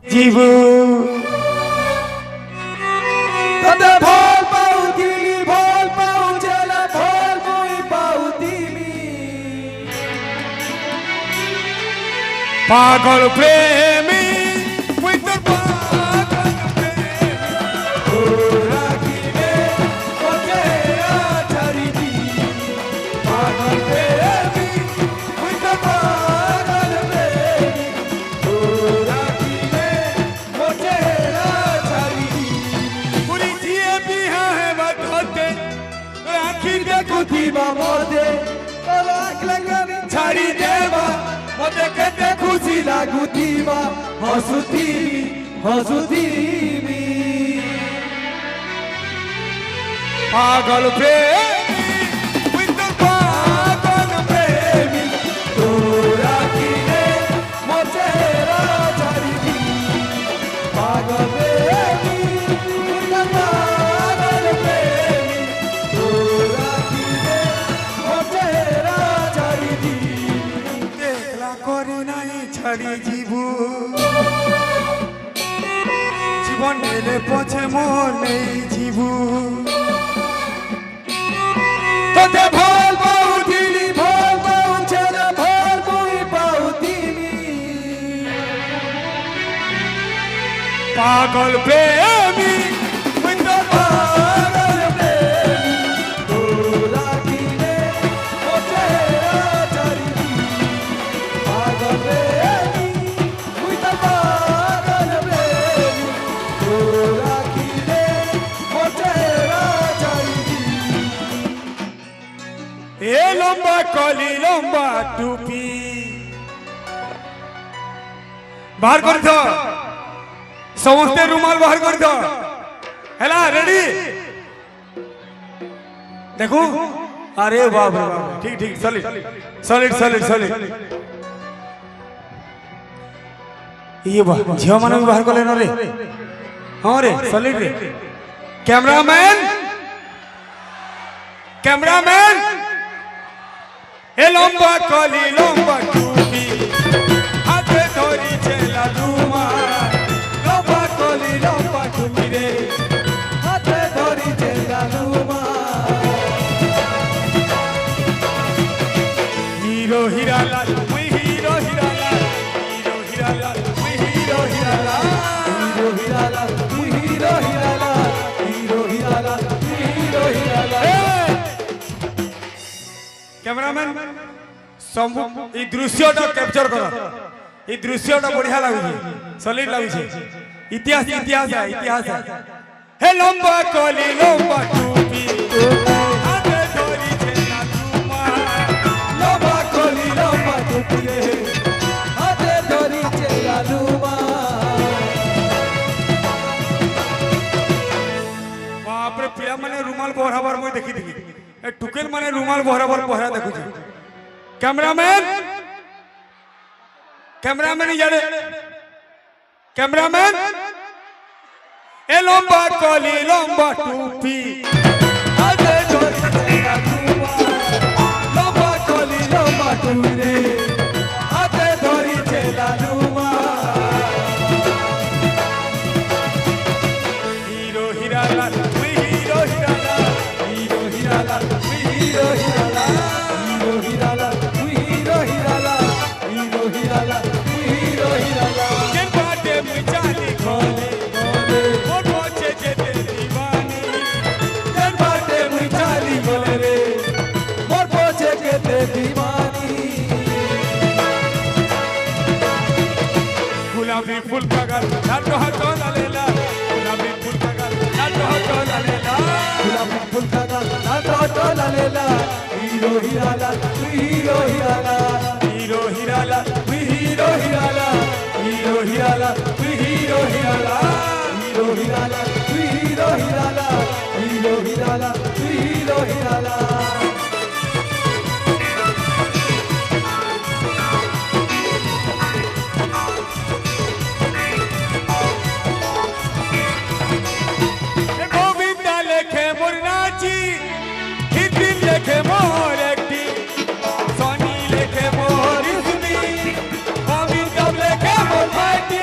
জীবু ততে ভাল পাও দিলি ভাল পাও জেলা ভাল মই পাও দিলি পাগল প্রেমী ওই তোর পাগল প্রেমী ও রাখিলে ওকে আছাড়ি দি পাগল প্রেমী ওই তোর পাগল প্রেমী ও রাখিলে ওকে আছাড়ি দি পুরি জিয়ে বিহা হে বাততে রাখি দেখো দিবা মতে লাখ লাগানি ছাড়ি দেবা মতে কেতে খুশি লাগুতিবা হসুতিবি হসুতিবি পাগল প্রেমী ওই তো পাগল প্রেমী তোরা কিনে মতে রাজারি পাগল প্রেমী ওই তো পাগল প্রেমী তোরা কিনে মতে রাজারি দেখলা করে নাই ছাড়ি জীবু জীবন মেলে পছে মোর নেই জীবু তোতে ভাল পাও দিলি ভাল পাও ছেলে ভাল বই পাও দিলি পাগল প্রেমী ওই তো পাগল প্রেমী তোরা কিনে ওতে রাজারি পাগল প্রেমী ওই তো পাগল প্রেমী তোরা কিনে ওতে রাজারি এ লম্বা কলি লম্বা টুপি বাহার করে দাও সমস্ত রুমাল বাহার করে দাও হেলা রেডি দেখো আরে বাপ রে বাপ ঠিক ঠিক সলিড সলিড সলিড সলিড ইয়ে বাহ ঝিও মানে বাহার করলেন রে হ্যাঁ রে সলিড রে ক্যামেরাম্যান ক্যামেরাম্যান এ লম্বা কলি লম্বা টুপি হাতে ধরিছে লালুমা লম্বা কলি লম্বা টুপি রে হাতে ধরিছে লালুমা হিরো হিরালাল মুই হিরো হিরালাল হিরো হিরালাল মুই হিরো হিরালাল হিরো হিরালাল মুই হিরো হিরালাল হিরো হিরালাল মুই হিরো হিরালাল ক্যামেরাম্যান সম্ভব এই দৃশ্যটা ক্যাপচার কর এই দৃশ্যটা বঢ়িয়া লাগুছে সলিড লাগুছে ইতিহাস ইতিহাস ইতিহাস হে লম্বা কলি লম্বা টুপি হাতে ধরিছে লালুমা লম্বা কলি লম্বা টুপি রে হাতে ধরিছে লালুমা বাপ রে পিয়া মানে রুমাল বহরাবার মই দেখি দেখি এ টুকেল মানে রুমাল বহরাবার বহরা দেখুছি ক্যামেরাম্যান ক্যামেরাম্যান যারে ক্যামেরাম্যান এ লম্বা কলি লম্বা টুপি হাতে ধরিছে লালুমা লম্বা কলি লম্বা টুপি রে হাতে ধরিছে লালুমা হিরো হিরালাল তুই হিরো হিরালাল হিরো হিরালাল তুই হিরো হিরালাল হিরো হিরালাল তুই হিরো হিরালাল হিরো হিরালাল তুই হিরো হিরালাল যে বাটে মুই চালি খলে খলে মোর পছে যেতে দিবানি যে বাটে মুই চালি খলে রে মোর পছে যেতে দিবানি गुलाबी फूल का गल लाडो हाथो लालेला गुलाबी फूल का गल लाडो हाथो लालेला गुलाबी फूल का गल लाडो हाथो लालेला हीरो हिराला तू हीरो हिराला हीरो हिराला तू हीरो हिराला हीरो हिराला तू हीरो हिराला हीरो हिराला तू हीरो हिराला हीरो हिराला तू हीरो हिराला लेखे मोर एकटी सोनी लेखे मोर इसमी अमिताभ लेखे मोर भाटी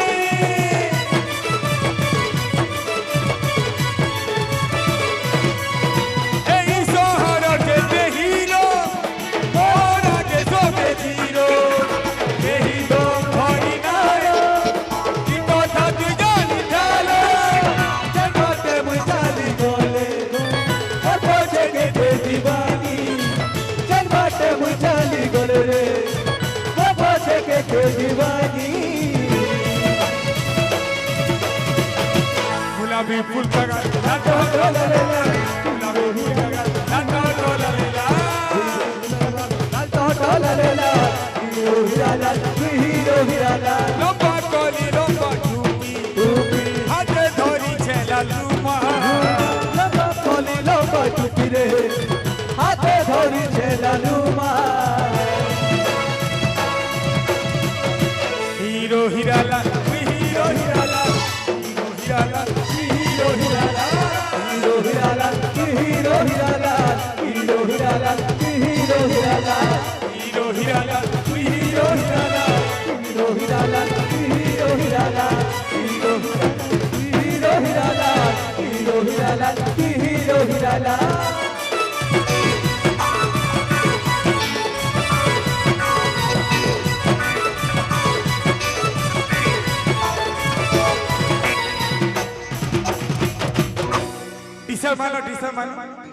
के दीवानी गुलाबी फूल का गाल लाडो हटो लालेला गुलाबी फूल का गाल लाडो हटो लालेला लाडो हटो लालेला हीरो हीरा लाल हीरो हीरा लाल लंबा कोली लंबा टूपी हाथे धरी छेला लुमा लंबा कोली लंबा टूपी रे हाथे धरी छेला Luma hero Hira Lal hero Hira Lal hero Hira Lal hero Hira Lal hero Hira Lal hero Hira Lal hero Hira Lal hero Hira Lal hero Hira Lal hero Hira Lal hero Hira Lal hero Hira Lal hero Hira Lal hero Hira Lal hero Hira Lal T shirt मानो